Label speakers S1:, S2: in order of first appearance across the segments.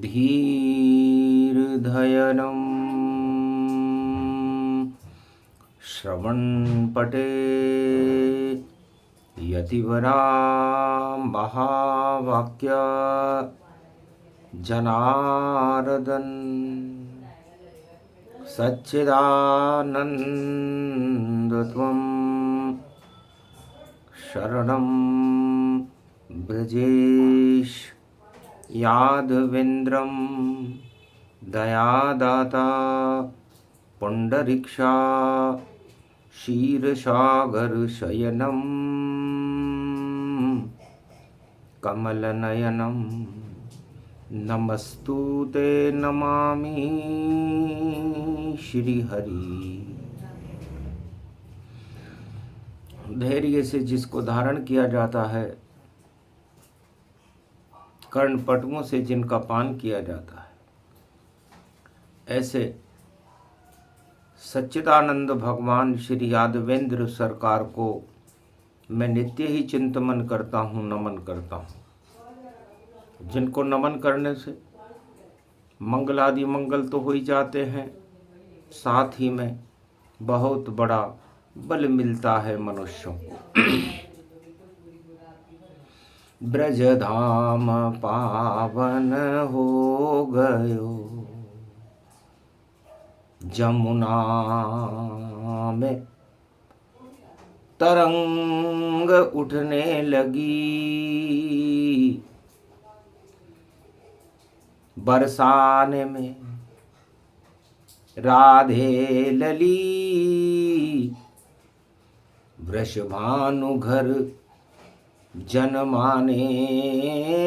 S1: धीर्धयनं श्रवणपटे यतिवरां महावाक्य जनार्दन सच्चिदानन्दत्वं शरणं ब्रजेश यादवेन्द्रं दयादाता पुण्डरीक्षा क्षीरसागरशयनं कमलनयनं नमस्तुते नमामि श्रीहरि। धैर्य से जिसको धारण किया जाता है, कर्णपटुओं से जिनका पान किया जाता है, ऐसे सच्चिदानंद भगवान श्री यादवेंद्र सरकार को मैं नित्य ही चिंतन करता हूँ, नमन करता हूँ। जिनको नमन करने से मंगलादि मंगल तो हो ही जाते हैं, साथ ही में बहुत बड़ा बल मिलता है मनुष्यों को। ब्रज धाम पावन हो गयो, जमुना में तरंग उठने लगी, बरसाने में राधे लली, वृषभानु घर जनमाने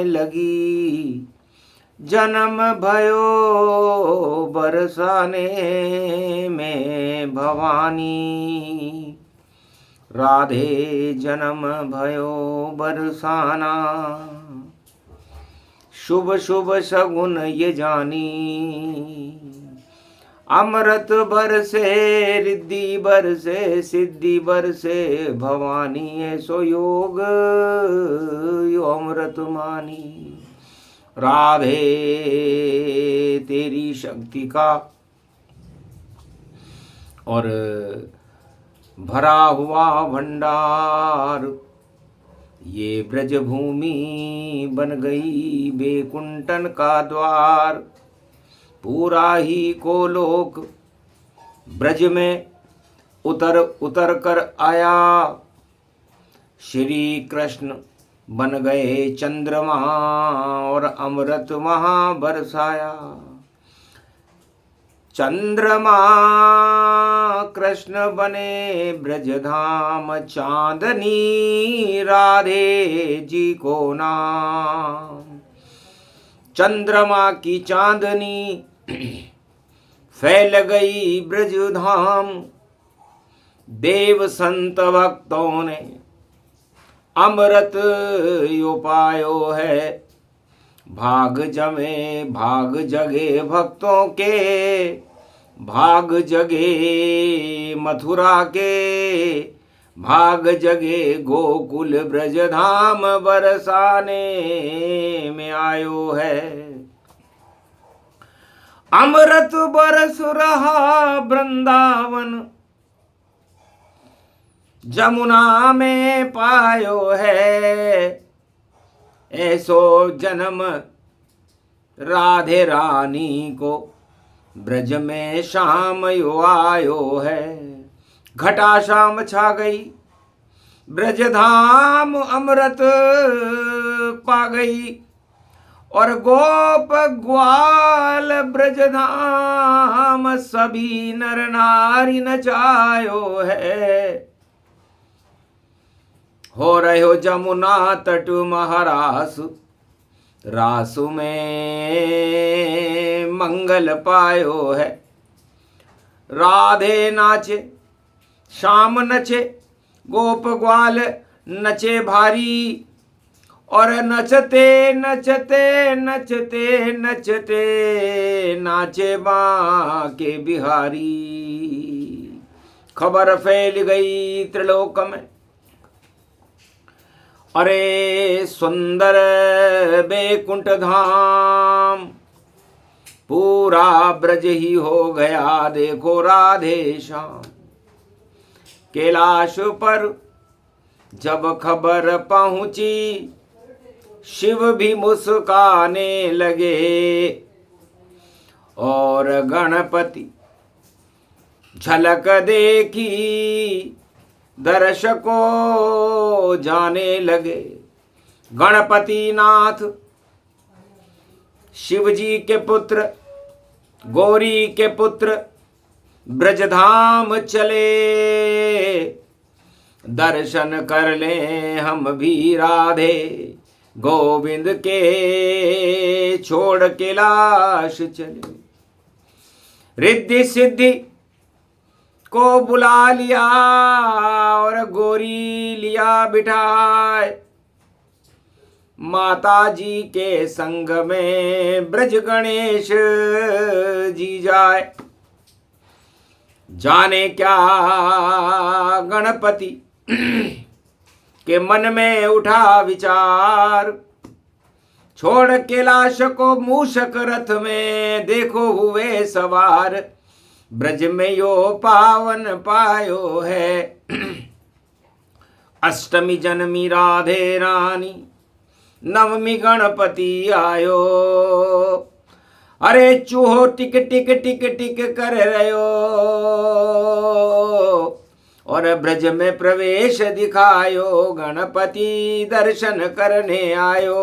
S1: लगी, जन्म भयो बरसाने में भवानी, राधे जन्म भयो बरसाना, शुभ शुभ सगुन ये जानी, अमृत बरसे रिद्धि बरसे सिद्धि बरसे भवानी, ऐसो योग यो अमृत मानी, राधे तेरी शक्ति का और भरा हुआ भंडार, ये ब्रज भूमि बन गई बैकुंठन का द्वार, पूरा ही को लोक ब्रज में उतर उतर कर आया, श्री कृष्ण बन गए चंद्रमा और अमृत वहाँ बरसाया, चंद्रमा कृष्ण बने ब्रजधाम, चांदनी राधे जी को नाम, चंद्रमा की चांदनी फैल गई ब्रजधाम, देव संत भक्तों ने अमृत यो पायो है, भाग जमे भाग जगे भक्तों के, भाग जगे मथुरा के, भाग जगे गोकुल ब्रजधाम, बरसाने में आयो है, अमृत बरस रहा वृंदावन, जमुना में पायो है, ऐसो जन्म राधे रानी को ब्रज में शाम यो आयो है, घटा शाम छा गई ब्रजधाम, अमृत पा गई और गोप ग्वाल ब्रजधाम, सभी नर नारी नचायो है, हो रहे हो जमुना तट महारास, रासु में मंगल पायो है, राधे नाचे श्याम नचे, गोप ग्वाल नचे भारी, और नचते नचते नचते नचते नाचे बांके बिहारी। खबर फैल गई त्रिलोक में, अरे सुंदर बैकुंठ धाम, पूरा ब्रज ही हो गया देखो राधे श्याम। कैलाश पर जब खबर पहुंची शिव भी मुस्काने लगे और गणपति झलक देखी दर्शकों जाने लगे। गणपति नाथ शिवजी के पुत्र गौरी के पुत्र ब्रजधाम चले, दर्शन कर लें हम भी राधे गोविंद के, छोड़ कैलाश चले। रिद्धि सिद्धि को बुला लिया और गौरी लिया बिठाए, माता जी के संग में ब्रज गणेश जी जाए। जाने क्या गणपति के मन में उठा विचार, छोड़ कैलाश को मूषक रथ में देखो हुए सवार, ब्रज में यो पावन पायो है अष्टमी जन्मी राधे रानी, नवमी गणपति आयो। अरे चूहो टिक टिक टिक टिक कर रयो और ब्रज में प्रवेश दिखायो, गणपति दर्शन करने आयो।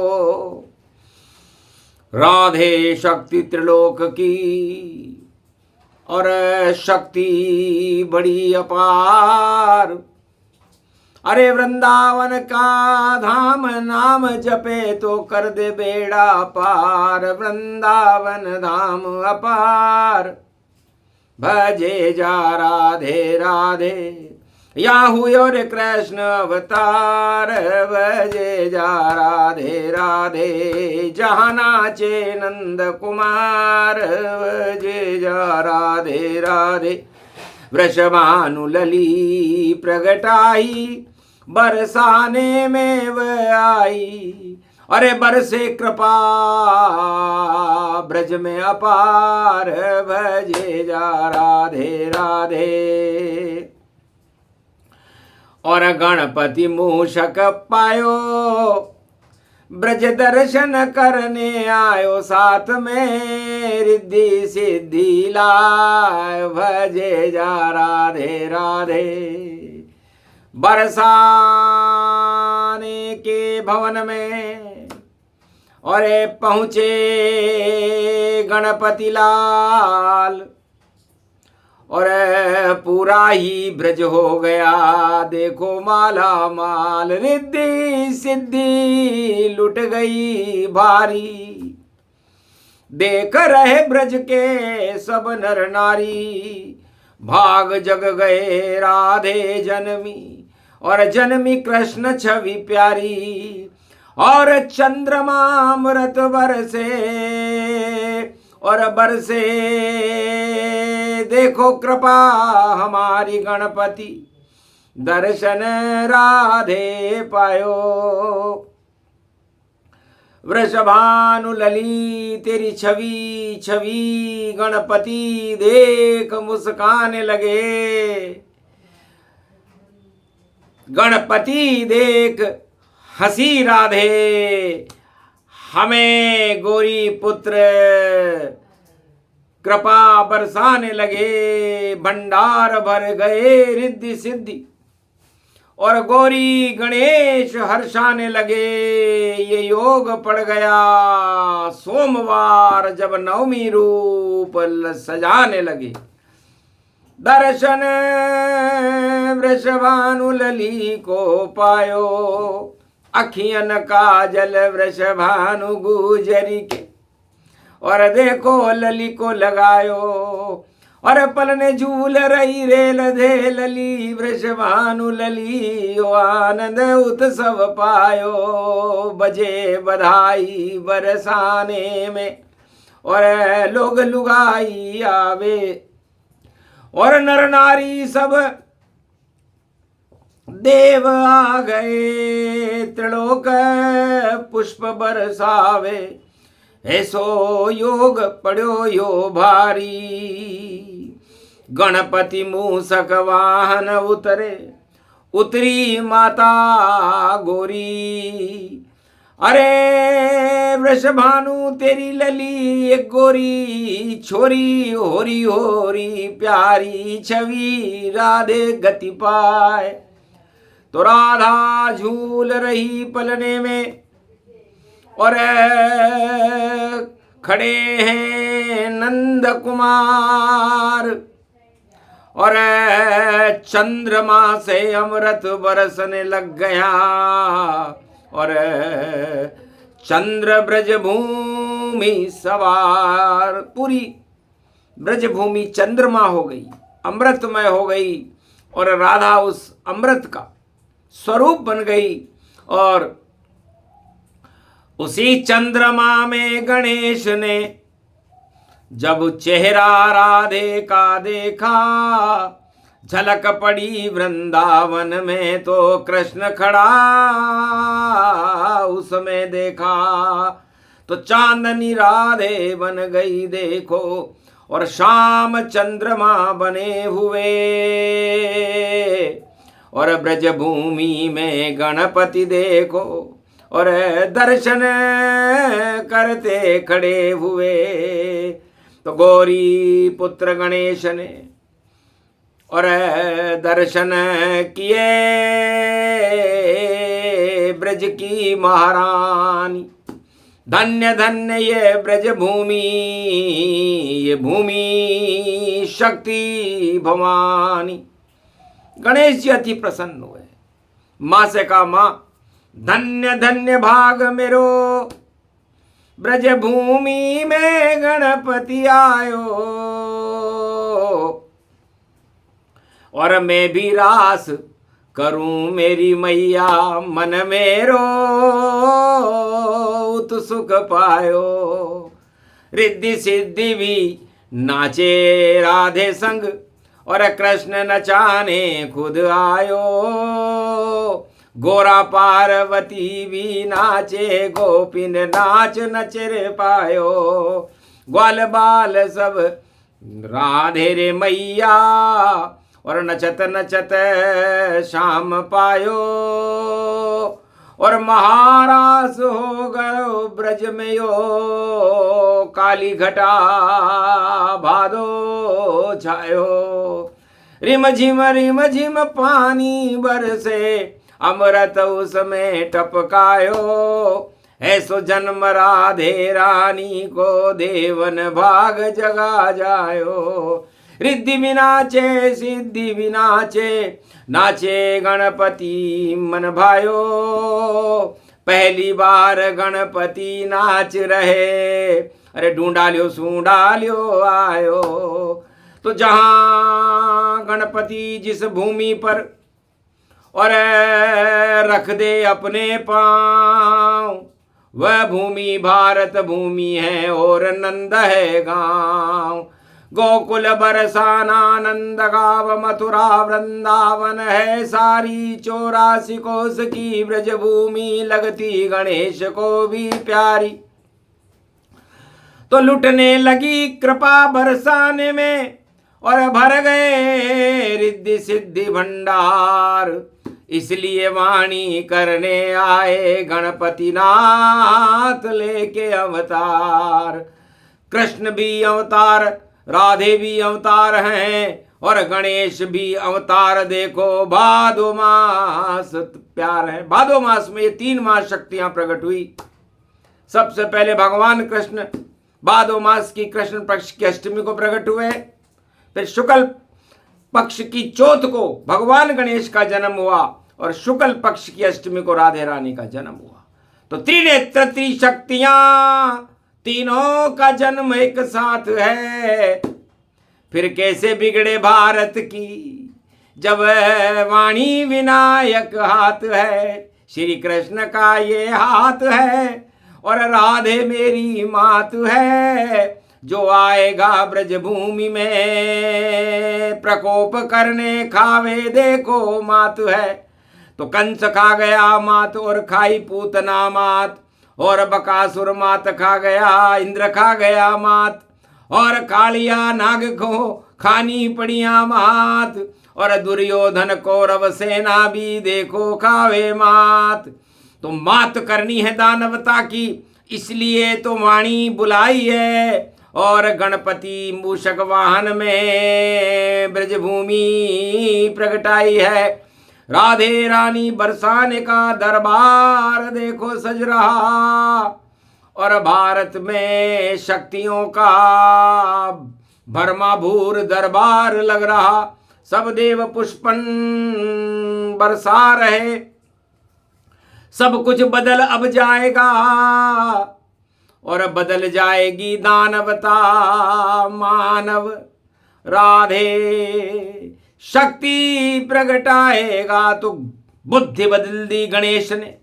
S1: राधे शक्ति त्रिलोक की और शक्ति बड़ी अपार, अरे वृंदावन का धाम नाम जपे तो कर दे बेड़ा पार, वृंदावन धाम अपार भजे जा राधे राधे, या हुयो रे कृष्ण अवतार भजे जा राधे राधे, जहाँ नाचे नंद कुमार भजे जा राधे राधे। वृषभानु लली प्रगटाई बरसाने में वह आई, अरे बरसे कृपा ब्रज में अपार भजे जा राधे राधे। और गणपति मूषक पायो ब्रज दर्शन करने आयो, साथ में रिद्धि सिद्धि लाय भजे जा राधे राधे। बरसाने के भवन में और पहुँचे गणपति लाल, और पूरा ही ब्रज हो गया देखो माला माल, रिद्धि सिद्धि लुट गई भारी, देख रहे ब्रज के सब नर नारी, भाग जग गए राधे जन्मी और जन्मी कृष्ण छवि प्यारी। और चंद्रमा अमृत बरसे और बरसे देखो कृपा हमारी गणपति, दर्शन राधे पायो। वृषभानु लली तेरी छवि छवि गणपति देख मुस्काने लगे, गणपति देख हंसी राधे, हमें गौरी पुत्र कृपा बरसाने लगे, भंडार भर गए रिद्धि सिद्धि और गौरी गणेश हर्षाने लगे। ये योग पड़ गया सोमवार जब नवमी रूप सजाने लगे, दर्शन वृषभानु लली को पायो, अखियन काजल वृषभानु गुजरी के और देखो लली को लगायो, और पलने झूल रही रेल दे लली वृषभानु लली, ओ आनंद उत्सव पायो, बजे बधाई बरसाने में और लोग लुगाई आवे, और नर नारी सब देव आ गए, त्रिलोक पुष्प बरसावे, ऐसो योग पड़ो यो भारी। गणपति मूसक वाहन उतरे, उतरी माता गोरी। अरे वृषभानु तेरी लली एक गोरी छोरी, होरी होरी प्यारी छवि राधे गति पाए। तो राधा झूल रही पलने में, और खड़े हैं नंद कुमार, और चंद्रमा से अमृत बरसने लग गया, और चंद्र ब्रज भूमि सवार। पूरी ब्रज भूमि चंद्रमा हो गई, अमृतमय हो गई, और राधा उस अमृत का स्वरूप बन गई। और उसी चंद्रमा में गणेश ने जब चेहरा राधे का देखा, झलक पड़ी वृंदावन में तो कृष्ण खड़ा उसमें देखा। तो चांदनी राधे बन गई देखो, और शाम चंद्रमा बने हुए, और ब्रज भूमि में गणपति देखो, और दर्शन करते खड़े हुए। तो गौरी पुत्र गणेश ने और दर्शन किए ब्रज की महारानी। धन्य धन्य ये ब्रज भूमि, ये भूमि शक्ति भवानी। गणेश जी अति प्रसन्न हुए। माँ से कहा, माँ धन्य धन्य भाग मेरो, ब्रज भूमि में गणपति आयो, और मैं भी रास करूं मेरी मैया, मन मेरो उत सुख पायो। रिद्धि सिद्धि भी नाचे राधे संग, और कृष्ण नचाने खुद आयो। गोरा पार्वती भी नाचे, गोपिन नाच नचर पायो। ग्वाल बाल सब राधे रे मैया, और नचत नचत शाम पायो। और महारास हो गयो ब्रज में यो, काली घटा भादो छायो। रिम झिम पानी बरसे, अमृत उसमें टपकायो। ऐसो जन्म राधे रानी को, देवन भाग जगा जायो। रिद्धि भी नाचे सिद्धि भी नाचे, नाचे गणपति मन भायो। पहली बार गणपति नाच रहे, अरे ढूंढा लियो सूंढा लियो आयो। तो जहां गणपति जिस भूमि पर और रख दे अपने पांव, वह भूमि भारत भूमि है और नंद है गांव। गोकुल बरसाना नंद गाँव, मथुरा वृंदावन है सारी। 84 कोस की ब्रज भूमि, लगती गणेश को भी प्यारी। तो लुटने लगी कृपा बरसाने में, और भर गए रिद्धि सिद्धि भंडार। इसलिए वाणी करने आए गणपति नाथ लेके अवतार। कृष्ण भी अवतार, राधे भी अवतार हैं, और गणेश भी अवतार। देखो भादो मास प्यार है। भादो मास में ये 3 मास शक्तियां प्रकट हुई। सबसे पहले भगवान कृष्ण भादो मास की कृष्ण पक्ष की अष्टमी को प्रकट हुए। फिर शुक्ल पक्ष की चौथ को भगवान गणेश का जन्म हुआ, और शुक्ल पक्ष की अष्टमी को राधे रानी का जन्म हुआ। तो त्रिनेत्र त्रिशक्तियां, तीनों का जन्म एक साथ है। फिर कैसे बिगड़े भारत की, जब वाणी विनायक हाथ है। श्री कृष्ण का ये हाथ है, और राधे मेरी मात है। जो आएगा ब्रज भूमि में, प्रकोप करने खावे देखो मात है। तो कंस खा गया मात, और खाई पूतना मात। और बकासुर मात खा गया, इंद्र खा गया मात, और कालिया नाग को खानी पड़िया मात, और दुर्योधन कौरव सेना भी देखो खावे मात। तो मात करनी है दानवता की, इसलिए तो वाणी बुलाई है, और गणपति मूषक वाहन में ब्रजभूमि प्रगटाई है। राधे रानी बरसाने का दरबार देखो सज रहा, और भारत में शक्तियों का भरमाभूर दरबार लग रहा। सब देव पुष्पन बरसा रहे, सब कुछ बदल अब जाएगा, और बदल जाएगी दानवता मानव। राधे शक्ति प्रगटाएगा, तो बुद्धि बदल दी गणेश ने,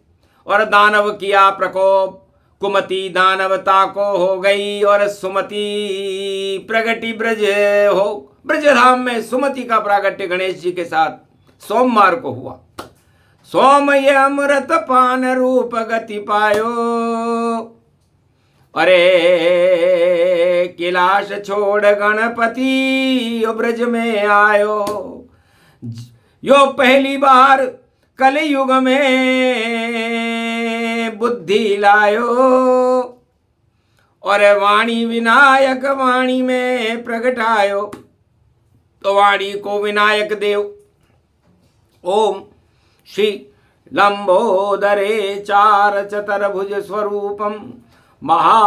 S1: और दानव किया प्रकोप। कुमति दानवता को हो गई, और सुमति प्रगति ब्रज हो। ब्रजधाम में सुमति का प्रागट्य गणेश जी के साथ सोमवार को हुआ। सोमय अमृत पान रूप गति पायो, अरे कैलाश छोड़ गणपति ब्रज में आयो। यो पहली बार कलयुग में बुद्धि लायो, और वाणी विनायक वाणी में प्रगटायो। तो वाणी को विनायक देव ओम श्री लंबोदरे चार चतुर्भुज स्वरूपम महावाणी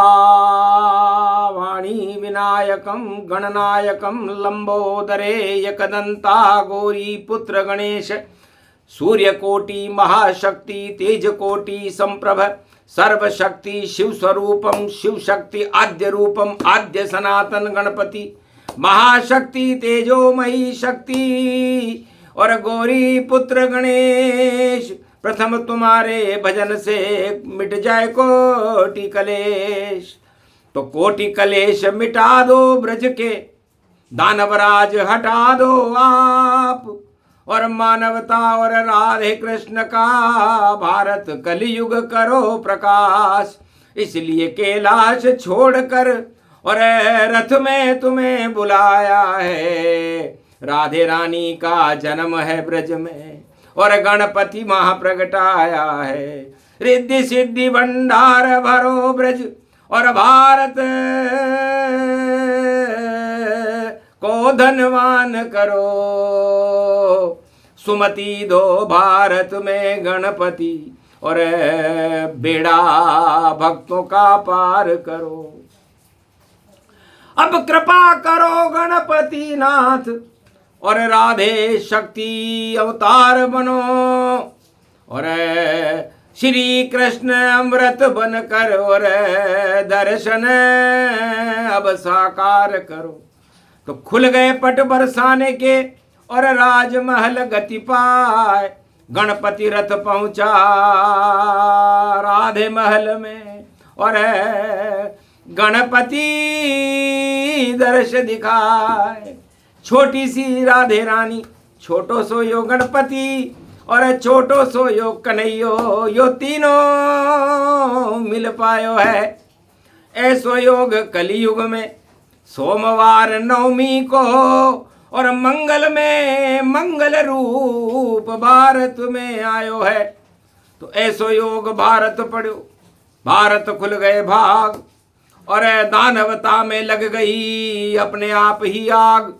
S1: विनायकम गणनायकम लंबोदरे एकदंता गौरी पुत्र गणेश सूर्यकोटि महाशक्ति तेजकोटि संप्रभ सर्वशक्ति शिव स्वरूपम शिव शक्ति आद्य रूपम आद्य सनातन गणपति महाशक्ति तेजोमयी शक्ति और गौरी पुत्र गणेश। प्रथम तुम्हारे भजन से मिट जाए कोटि कलेश, तो कोटि कलेश मिटा दो ब्रज के दानवराज हटा दो आप, और मानवता और राधे कृष्ण का भारत कलयुग करो प्रकाश। इसलिए कैलाश छोड़कर और रथ में तुम्हें बुलाया है। राधे रानी का जन्म है ब्रज में और गणपति महाप्रगटाया है। रिद्धि सिद्धि भंडार भरो ब्रज और भारत को धनवान करो। सुमति दो भारत में गणपति और बेड़ा भक्तों का पार करो। अब कृपा करो गणपति नाथ और राधे शक्ति अवतार बनो, और श्री कृष्ण अमृत बनकर और दर्शन अब साकार करो। तो खुल गए पट बरसाने के और राजमहल गति पाए। गणपति रथ पहुंचा राधे महल में और गणपति दर्श दिखाए। छोटी सी राधे रानी छोटो सो यो गणपति और छोटो सो यो कन्हैयो, यो तीनों मिल पायो है। ऐसो योग कलियुग में सोमवार नवमी को और मंगल में मंगल रूप भारत में आयो है। तो ऐसो योग भारत पढ़ो, भारत खुल गए भाग और दानवता में लग गई अपने आप ही आग।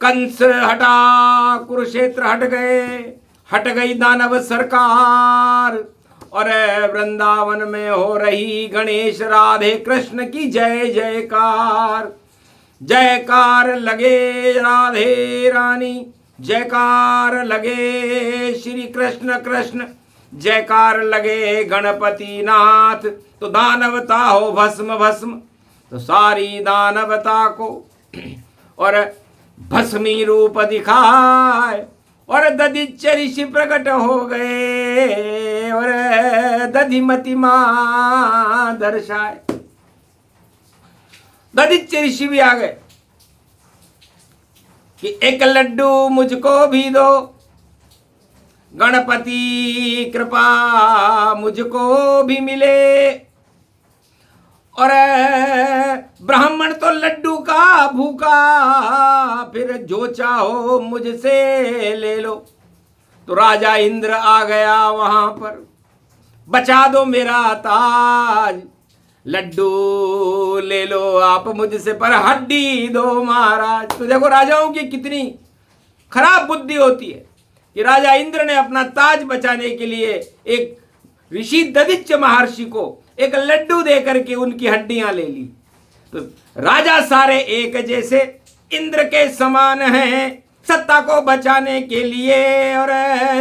S1: कंस हटा, कुरुक्षेत्र हट गई दानव सरकार और वृंदावन में हो रही गणेश राधे कृष्ण की जय जयकार। जयकार लगे राधे रानी, जयकार लगे श्री कृष्ण कृष्ण, जयकार लगे गणपति नाथ। तो दानवता हो भस्म भस्म, तो सारी दानवता को और भस्मी रूप दिखाए और दधिच्य ऋषि प्रकट हो गए और दधिमती मां दर्शाए। दधिच्य ऋषि भी आ गए कि एक लड्डू मुझको भी दो, गणपति कृपा मुझको भी मिले। और ब्राह्मण तो लड्डू का भूखा, फिर जो चाहो मुझसे ले लो। तो राजा इंद्र आ गया वहां पर, बचा दो मेरा ताज, लड्डू ले लो आप मुझसे पर हड्डी दो महाराज। तो देखो राजाओं की कितनी खराब बुद्धि होती है कि राजा इंद्र ने अपना ताज बचाने के लिए एक ऋषि दधिच्य महर्षि को एक लड्डू दे करके उनकी हड्डियां ले ली। तो राजा सारे एक जैसे इंद्र के समान हैं सत्ता को बचाने के लिए, और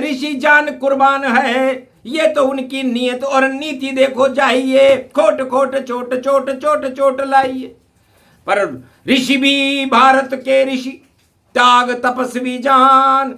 S1: ऋषि जान कुर्बान है, ये तो उनकी नियत और नीति देखो जाइए, खोट खोट चोट चोट चोट चोट लाइए। पर ऋषि भी भारत के ऋषि त्याग तपस्वी जान,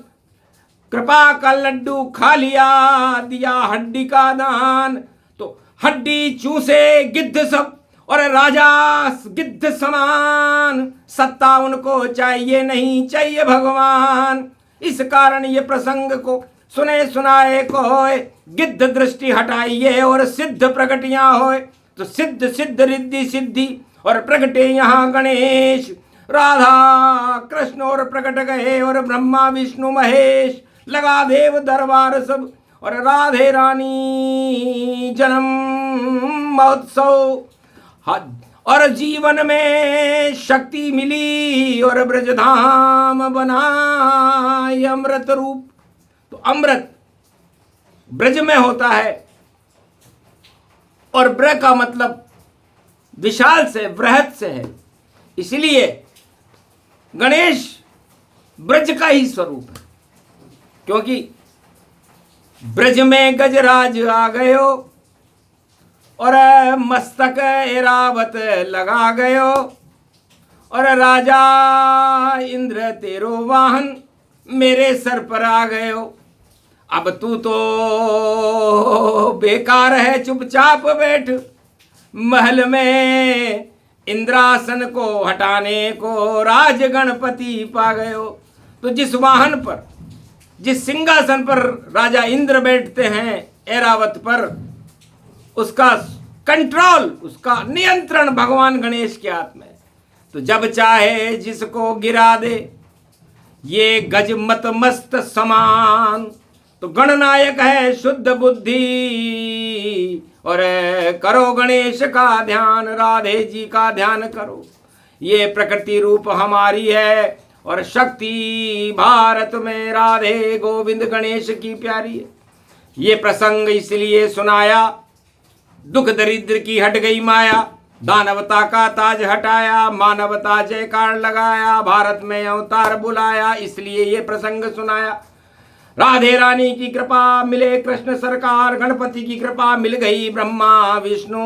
S1: कृपा का लड्डू खा लिया, दिया हड्डी का दान। तो हड्डी चूसे गिद्ध सब, और राजा गिद्ध समान, सत्ता उनको चाहिए नहीं चाहिए भगवान। इस कारण ये प्रसंग को सुने सुनाए को होए, गिद्ध दृष्टि हटाइए और सिद्ध प्रगटियां होए। तो सिद्ध सिद्ध रिद्धि सिद्धि और प्रगटे यहाँ गणेश, राधा कृष्ण और प्रकट गए, और ब्रह्मा विष्णु महेश लगा देव दरबार सब, और राधे रानी जन्म महोत्सव। और जीवन में शक्ति मिली और ब्रजधाम बना अमृत रूप। तो अमृत ब्रज में होता है, और ब्र का मतलब विशाल से बृहत से है, इसलिए गणेश ब्रज का ही स्वरूप है। क्योंकि ब्रज में गजराज आ गयो, और मस्तक एरावत लगा गयो, और राजा इंद्र तेरो वाहन मेरे सर पर आ गयो। अब तू तो बेकार है, चुपचाप बैठ महल में, इंद्रासन को हटाने को राज गणपति पा गयो। तो जिस वाहन पर, जिस सिंहासन पर राजा इंद्र बैठते हैं ऐरावत पर, उसका कंट्रोल, उसका नियंत्रण भगवान गणेश के हाथ में। तो जब चाहे जिसको गिरा दे ये गज मत मस्त समान। तो गणनायक है शुद्ध बुद्धि, और करो गणेश का ध्यान, राधे जी का ध्यान करो। ये प्रकृति रूप हमारी है, और शक्ति भारत में राधे गोविंद गणेश की प्यारी है। ये प्रसंग इसलिए सुनाया, दुख दरिद्र की हट गई माया, दानवता का ताज हटाया, मानवता जयकार लगाया, भारत में अवतार बुलाया, इसलिए ये प्रसंग सुनाया। राधे रानी की कृपा मिले कृष्ण सरकार, गणपति की कृपा मिल गई ब्रह्मा विष्णु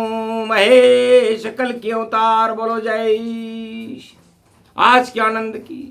S1: महेश, कल की अवतार बोलो जय। आज के आनंद की